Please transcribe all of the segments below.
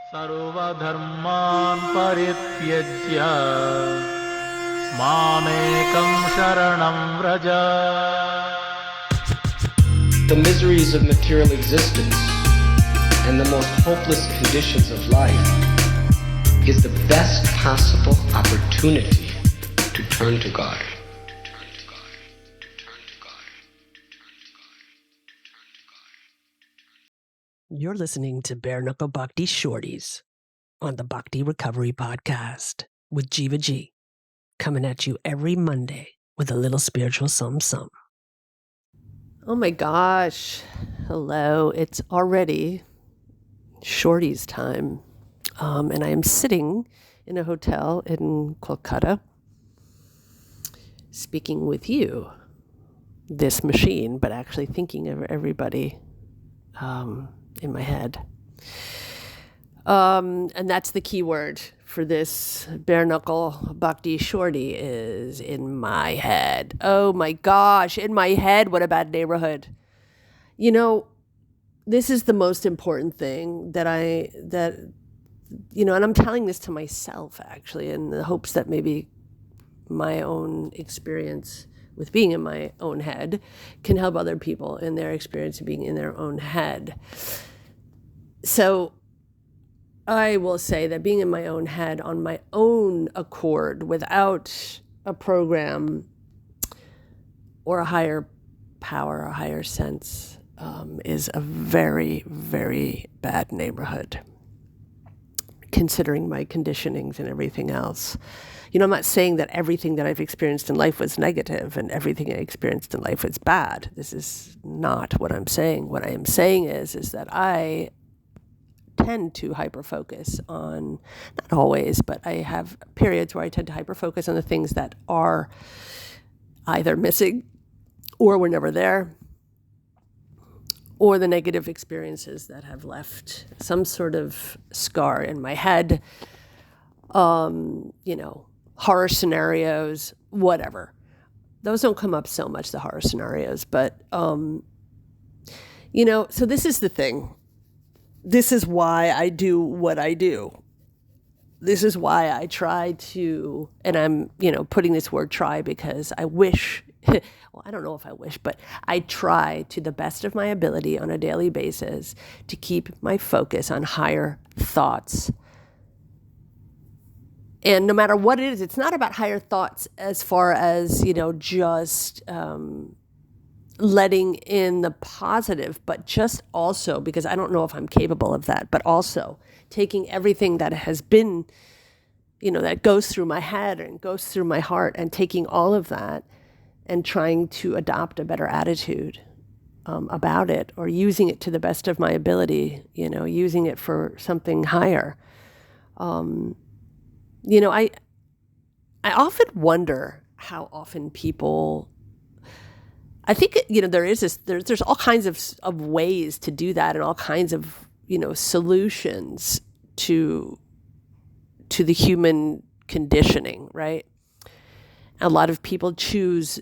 सर्वधर्मान् परित्यज्य मामेकं शरणं Vraj. The miseries of material existence and the most hopeless conditions of life is the best possible opportunity to turn to God. You're listening to Bare Knuckle Bhakti Shorties on the Bhakti Recovery Podcast with Jiva G, coming at you every Monday with a little spiritual something. Oh my gosh. Hello. It's already Shorties time. And I am sitting in a hotel in Kolkata speaking with you, this machine, but actually thinking of everybody in my head. And that's the key word for this bare knuckle Bhakti Shorty is in my head. Oh my gosh, in my head, what a bad neighborhood. You know, this is the most important thing and I'm telling this to myself actually in the hopes that maybe my own experience with being in my own head can help other people in their experience of being in their own head. So I will say that being in my own head on my own accord without a program or a higher power, a higher sense, is a very, very bad neighborhood, considering my conditionings and everything else. You know, I'm not saying that everything that I've experienced in life was negative and everything I experienced in life was bad. This is not what I'm saying. What I am saying is that I tend to hyper-focus on, not always, but I have periods where I tend to hyper-focus on the things that are either missing or were never there, or the negative experiences that have left some sort of scar in my head, horror scenarios, whatever. Those don't come up so much, the horror scenarios, but, so this is the thing. This is why I do what I do. This is why I try to, and I'm, putting this word try because I wish, well, I don't know if I wish, but I try to the best of my ability on a daily basis to keep my focus on higher thoughts. And no matter what it is, it's not about higher thoughts as far as, just letting in the positive, but just also, because I don't know if I'm capable of that, but also taking everything that has been, that goes through my head and goes through my heart and taking all of that and trying to adopt a better attitude about it, or using it to the best of my ability, using it for something higher. I often wonder how often people, I think, there's all kinds of ways to do that and all kinds of, solutions to the human conditioning, right? A lot of people choose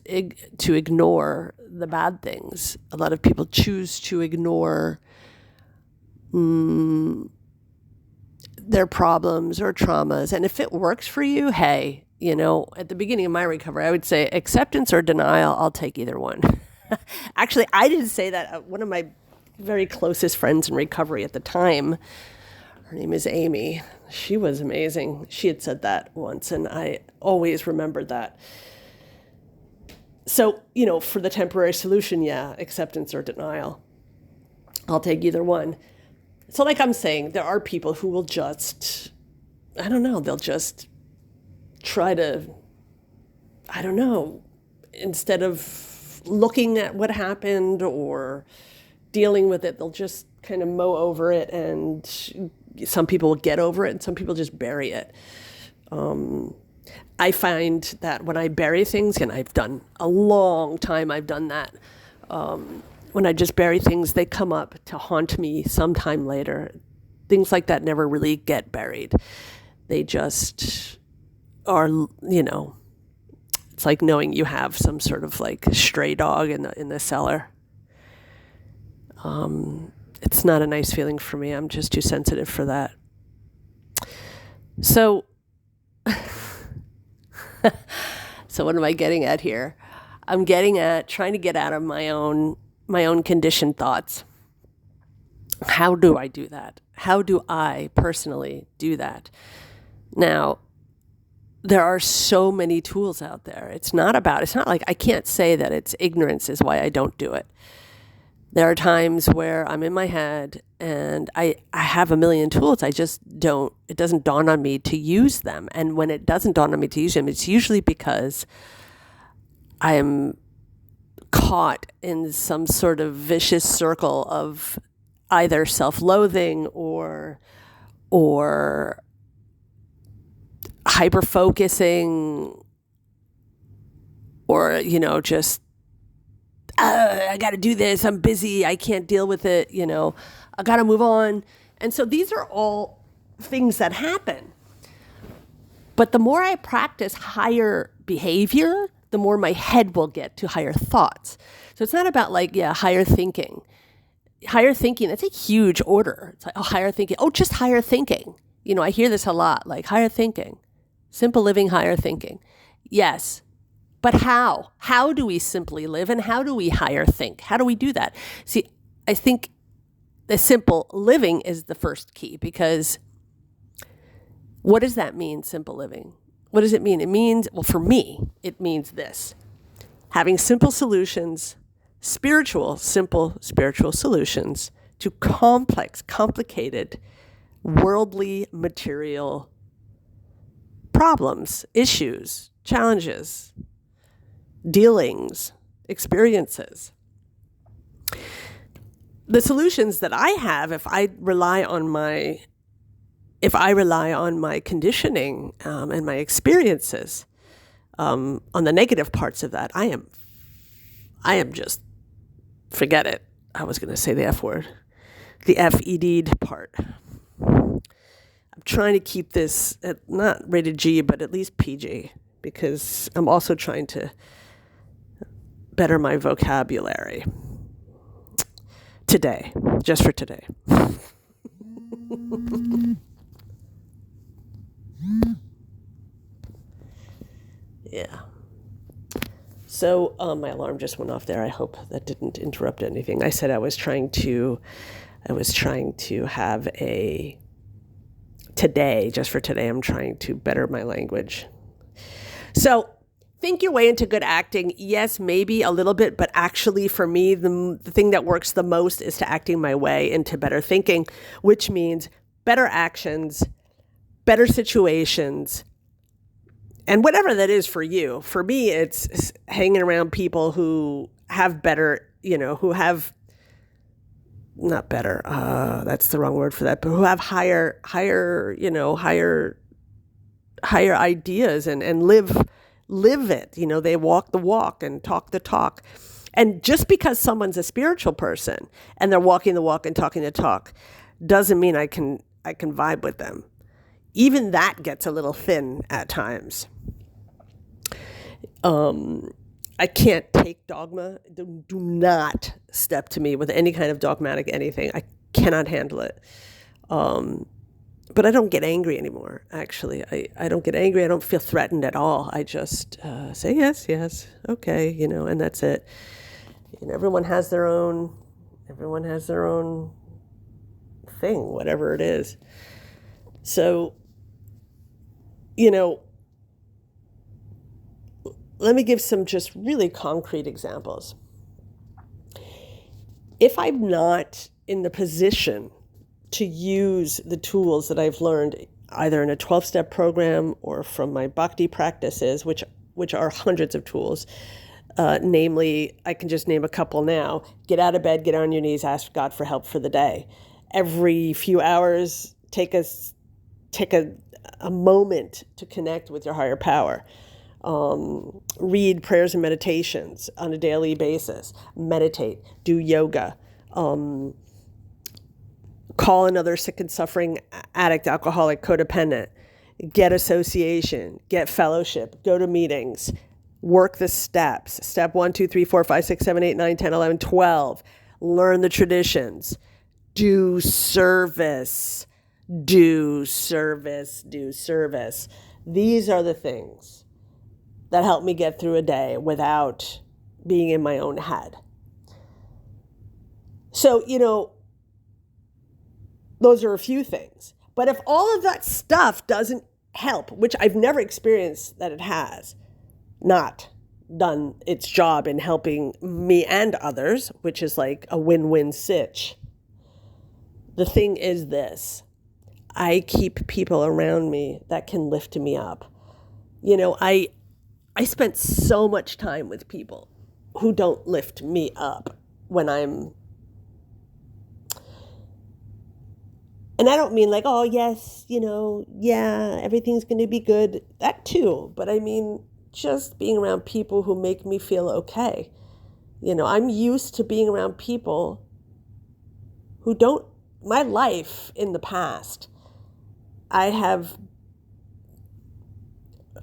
to ignore the bad things. A lot of people choose to ignore their problems or traumas. And if it works for you, hey, at the beginning of my recovery, I would say acceptance or denial, I'll take either one. Actually, I didn't say that. One of my very closest friends in recovery at the time, her name is Amy. She was amazing. She had said that once, and I always remembered that. So, for the temporary solution, yeah, acceptance or denial. I'll take either one. So like I'm saying, there are people who will just, they'll just try to, instead of looking at what happened or dealing with it, they'll just kind of mow over it, and some people will get over it and some people just bury it. I find that when I bury things, and I've done a long time, I've done that, when I just bury things, they come up to haunt me sometime later. Things like that never really get buried. They just are, it's like knowing you have some sort of like stray dog in the cellar. It's not a nice feeling for me. I'm just too sensitive for that. So, so what am I getting at here? I'm getting at trying to get out of my own conditioned thoughts. How do I do that? How do I personally do that? Now, there are so many tools out there. It's not like I can't say that it's ignorance is why I don't do it. There are times where I'm in my head and I have a million tools. It doesn't dawn on me to use them. And when it doesn't dawn on me to use them, it's usually because I am caught in some sort of vicious circle of either self-loathing or hyper-focusing or, just, I got to do this. I'm busy. I can't deal with it. I got to move on. And so these are all things that happen. But the more I practice higher behavior, the more my head will get to higher thoughts. So it's not about higher thinking. Higher thinking, that's a huge order. It's like, higher thinking. Oh, just higher thinking. I hear this a lot, like higher thinking, simple living, higher thinking. Yes. But how? How do we simply live and how do we higher think? How do we do that? See, I think the simple living is the first key because what does that mean, simple living? What does it mean? It means, well, for me, it means this. Having simple solutions, simple spiritual solutions to complex, complicated, worldly, material problems, issues, challenges, dealings, experiences. The solutions that I have, if I rely on my conditioning and my experiences, on the negative parts of that, I am just, forget it. I was going to say the F word, the F-E-D part. I'm trying to keep this at not rated G, but at least PG, because I'm also trying to better my vocabulary today, just for today. Yeah. So my alarm just went off there. I hope that didn't interrupt anything. I said I was trying to have today, just for today, I'm trying to better my language. So think your way into good acting. Yes, maybe a little bit, but actually for me, the thing that works the most is to acting my way into better thinking, which means better actions, better situations, and whatever that is for you. For me, it's hanging around people who have better, who have, not better, that's the wrong word for that, but who have higher ideas and live it. They walk the walk and talk the talk. And just because someone's a spiritual person and they're walking the walk and talking the talk doesn't mean I can vibe with them. Even that gets a little thin at times. I can't take dogma. Do not step to me with any kind of dogmatic anything. I cannot handle it. But I don't get angry anymore, actually. I don't get angry. I don't feel threatened at all. I just say yes, okay, and that's it. Everyone has their own thing, whatever it is. So, let me give some just really concrete examples. If I'm not in the position to use the tools that I've learned either in a 12-step program or from my Bhakti practices, which are hundreds of tools, namely, I can just name a couple now. Get out of bed, get on your knees, ask God for help for the day. Every few hours, take a moment to connect with your higher power. Read prayers and meditations on a daily basis. Meditate, do yoga, call another sick and suffering addict, alcoholic, codependent, get association, get fellowship, go to meetings, work the steps. Step 1, 2, 3, 4, 5, 6, 7, 8, 9, 10, 11, 12. Learn the traditions. Do service. do service. These are the things that help me get through a day without being in my own head. So, those are a few things. But if all of that stuff doesn't help, which I've never experienced that it has not done its job in helping me and others, which is like a win-win sitch. The thing is this: I keep people around me that can lift me up. I spent so much time with people who don't lift me up when I'm, and I don't mean like, oh yes, yeah, everything's going to be good. That too. But I mean, just being around people who make me feel okay. I'm used to being around people who don't, my life in the past,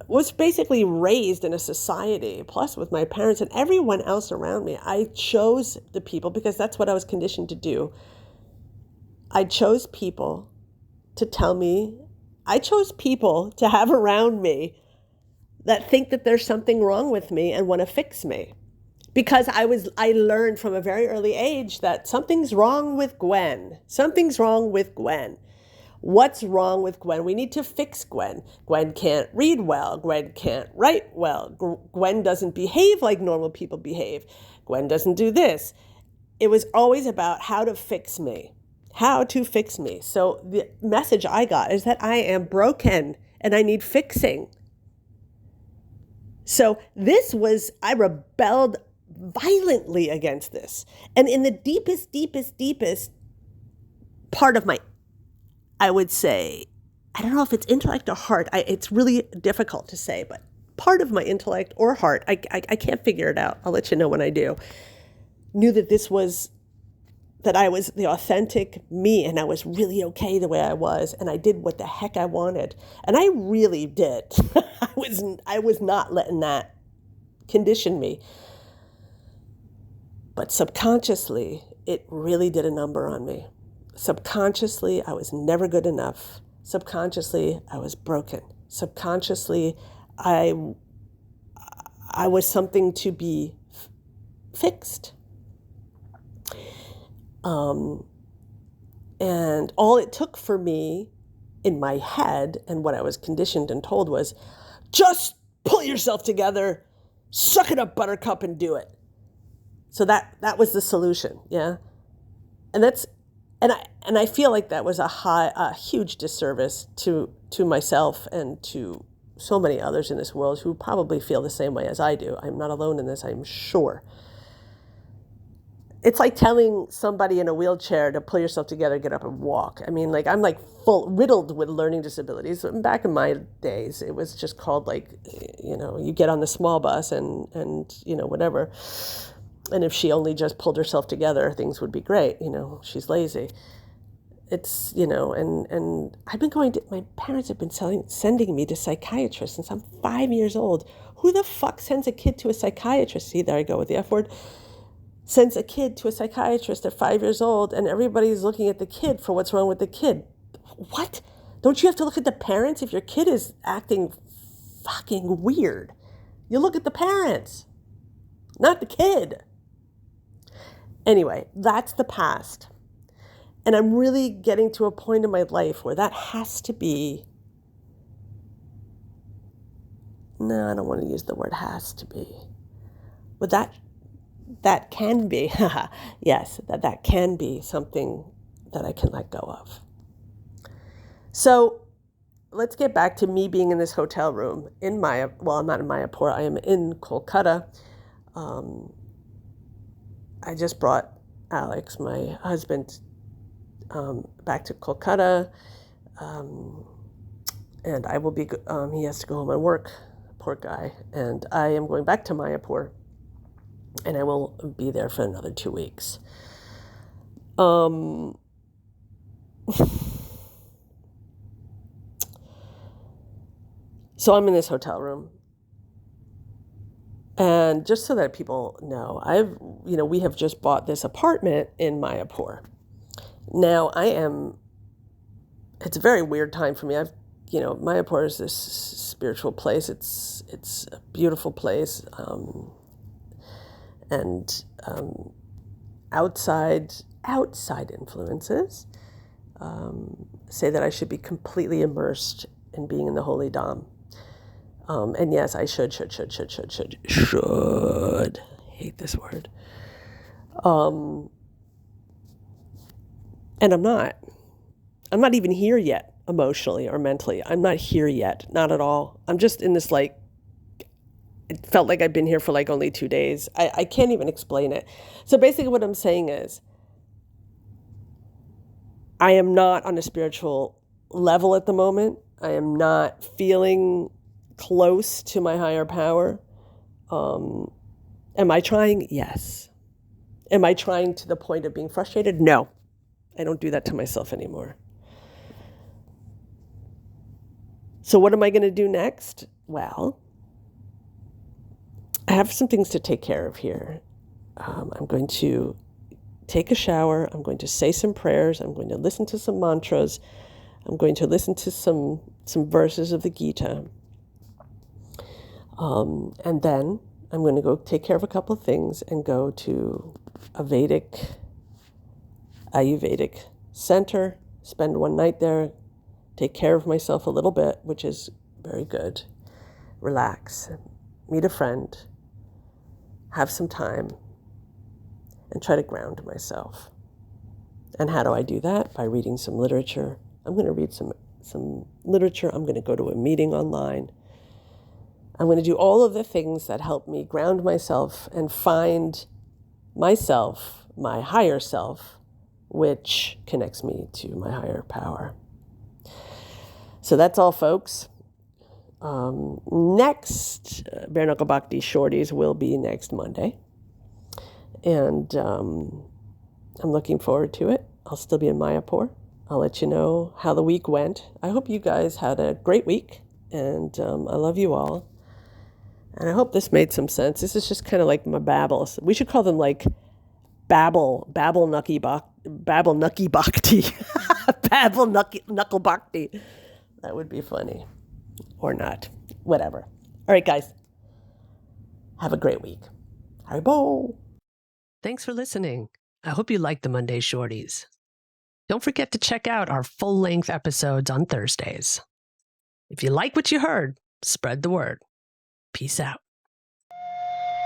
was basically raised in a society, plus with my parents and everyone else around me. I chose the people because that's what I was conditioned to do. I chose people to tell me, I chose people to have around me that think that there's something wrong with me and want to fix me. Because I learned from a very early age that something's wrong with Gwen. Something's wrong with Gwen. What's wrong with Gwen? We need to fix Gwen. Gwen can't read well. Gwen can't write well. Gwen doesn't behave like normal people behave. Gwen doesn't do this. It was always about how to fix me. How to fix me. So the message I got is that I am broken and I need fixing. So I rebelled violently against this. And in the deepest part of my, I would say, I don't know if it's intellect or heart. It's really difficult to say, but part of my intellect or heart, I can't figure it out. I'll let you know when I do. Knew that I was the authentic me and I was really okay the way I was and I did what the heck I wanted. And I really did. I was not letting that condition me. But subconsciously, it really did a number on me. Subconsciously, I was never good enough. Subconsciously, I was broken. Subconsciously, I was something to be fixed. And all it took for me in my head and what I was conditioned and told was, just pull yourself together, suck it up, buttercup, and do it. So that was the solution. Yeah. And I feel like that was a huge disservice to myself and to so many others in this world who probably feel the same way as I do. I'm not alone in this, I'm sure. It's like telling somebody in a wheelchair to pull yourself together, get up and walk. I mean, like, I'm like riddled with learning disabilities. Back in my days, it was just called like, you get on the small bus and whatever. And if she only just pulled herself together, things would be great. She's lazy. It's, and I've been my parents have been sending me to psychiatrists since I'm 5 years old. Who the fuck sends a kid to a psychiatrist? See, there I go with the F word. Sends a kid to a psychiatrist at 5 years old and everybody's looking at the kid for what's wrong with the kid. What? Don't you have to look at the parents? If your kid is acting fucking weird, you look at the parents, not the kid. Anyway, that's the past. And I'm really getting to a point in my life where that has to be, no, I don't want to use the word has to be, but that can be, yes, that can be something that I can let go of. So let's get back to me being in this hotel room I'm not in Mayapur, I am in Kolkata. I just brought Alex, my husband, back to Kolkata, and I will be, he has to go home and work, poor guy, and I am going back to Mayapur. And I will be there for another 2 weeks. So I'm in this hotel room. And just so that people know, we have just bought this apartment in Mayapur. Now I am it's a very weird time for me. Mayapur is this spiritual place. It's a beautiful place. And outside influences say that I should be completely immersed in being in the holy Dham. And yes, I should. Hate this word. And I'm not even here yet, emotionally or mentally. I'm not here yet, not at all. I'm just in this, like, it felt like I've been here for like only 2 days. I can't even explain it. So basically what I'm saying is, I am not on a spiritual level at the moment. I am not feeling close to my higher power. Am I trying? Yes. Am I trying to the point of being frustrated? No. I don't do that to myself anymore. So what am I going to do next? Well, I have some things to take care of here. I'm going to take a shower. I'm going to say some prayers. I'm going to listen to some mantras. I'm going to listen to some verses of the Gita. And then I'm going to go take care of a couple of things and go to a Ayurvedic center, spend one night there, take care of myself a little bit, which is very good. Relax, meet a friend, have some time, and try to ground myself. And how do I do that? By reading some literature. I'm going to read some literature. I'm going to go to a meeting online. I'm going to do all of the things that help me ground myself and find myself, my higher self, which connects me to my higher power. So that's all, folks. Next, Bare Knuckle Bhakti Shorties will be next Monday. And I'm looking forward to it. I'll still be in Mayapur. I'll let you know how the week went. I hope you guys had a great week. And I love you all. And I hope this made some sense. This is just kind of like my babbles. We should call them like Babble Knucky Bhakti. Babble Knuckle Bhakti. That would be funny. Or not. Whatever. All right, guys. Have a great week. Haribo. Thanks for listening. I hope you liked the Monday Shorties. Don't forget to check out our full-length episodes on Thursdays. If you like what you heard, spread the word. Peace out.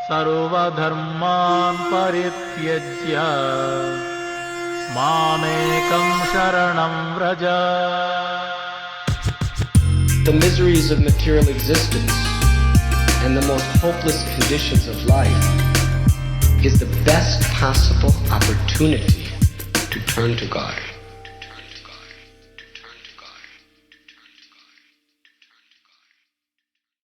सर्वधर्मान् परित्यज्य मामेकं शरणं Vraj. The miseries of material existence and the most hopeless conditions of life is the best possible opportunity to turn to God.